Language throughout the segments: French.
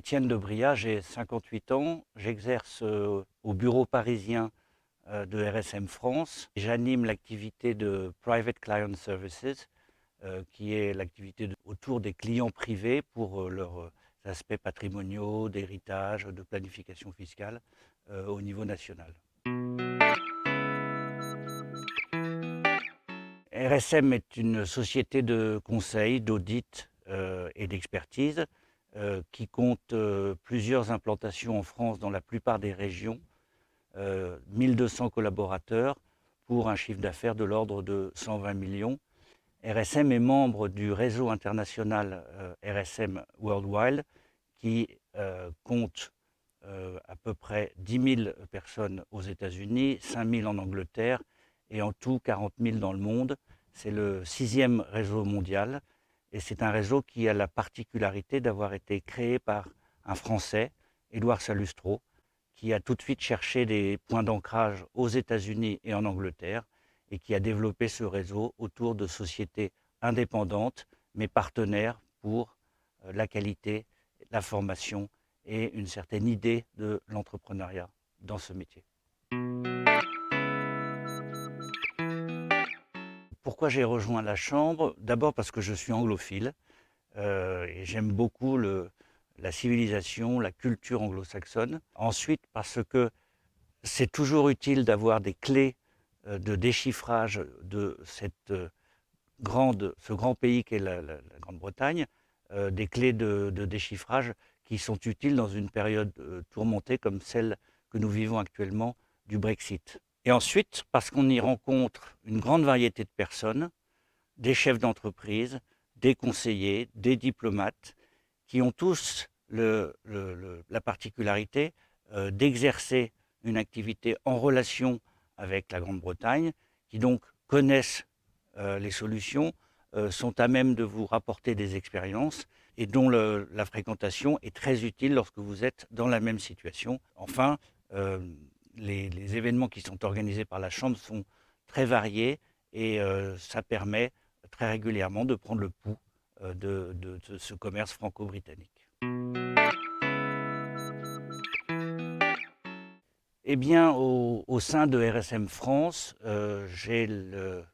Étienne Debria, j'ai 58 ans, j'exerce au bureau parisien de RSM France. J'anime l'activité de Private Client Services, qui est l'activité autour des clients privés pour leurs aspects patrimoniaux, d'héritage, de planification fiscale au niveau national. RSM est une société de conseil, d'audit et d'expertise qui compte plusieurs implantations en France dans la plupart des régions, 1200 collaborateurs pour un chiffre d'affaires de l'ordre de 120 millions. RSM est membre du réseau international RSM Worldwide qui compte à peu près 10 000 personnes aux États-Unis, 5 000 en Angleterre et en tout 40 000 dans le monde. C'est le 6e réseau mondial et c'est un réseau qui a la particularité d'avoir été créé par un Français, Édouard Salustro, qui a tout de suite cherché des points d'ancrage aux États-Unis et en Angleterre et qui a développé ce réseau autour de sociétés indépendantes mais partenaires pour la qualité, la formation et une certaine idée de l'entrepreneuriat dans ce métier. Pourquoi j'ai rejoint la Chambre? D'abord parce que je suis anglophile et j'aime beaucoup la civilisation, la culture anglo-saxonne. Ensuite parce que c'est toujours utile d'avoir des clés de déchiffrage de ce grand pays qu'est la Grande-Bretagne, des clés de déchiffrage qui sont utiles dans une période tourmentée comme celle que nous vivons actuellement du Brexit. Et ensuite, parce qu'on y rencontre une grande variété de personnes, des chefs d'entreprise, des conseillers, des diplomates, qui ont tous la particularité d'exercer une activité en relation avec la Grande-Bretagne, qui donc connaissent les solutions, sont à même de vous rapporter des expériences et dont la fréquentation est très utile lorsque vous êtes dans la même situation. Enfin, les événements qui sont organisés par la Chambre sont très variés et ça permet très régulièrement de prendre le pouls de ce commerce franco-britannique. Eh bien, au sein de RSM France, j'ai le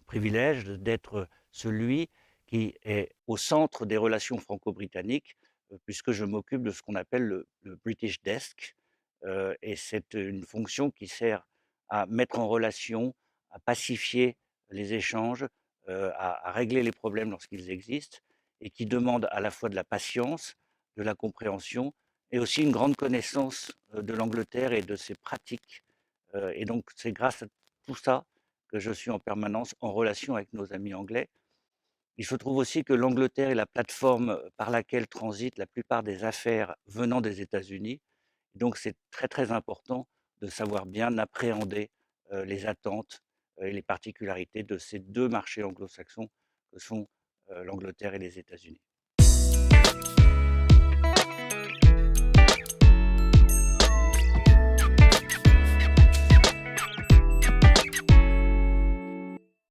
privilège d'être celui qui est au centre des relations franco-britanniques, puisque je m'occupe de ce qu'on appelle le British Desk. Et c'est une fonction qui sert à mettre en relation, à pacifier les échanges, à régler les problèmes lorsqu'ils existent, et qui demande à la fois de la patience, de la compréhension, et aussi une grande connaissance de l'Angleterre et de ses pratiques. Et donc, c'est grâce à tout ça que je suis en permanence en relation avec nos amis anglais. Il se trouve aussi que l'Angleterre est la plateforme par laquelle transitent la plupart des affaires venant des États-Unis. Donc, c'est très, très important de savoir bien appréhender les attentes et les particularités de ces deux marchés anglo-saxons que sont l'Angleterre et les États-Unis.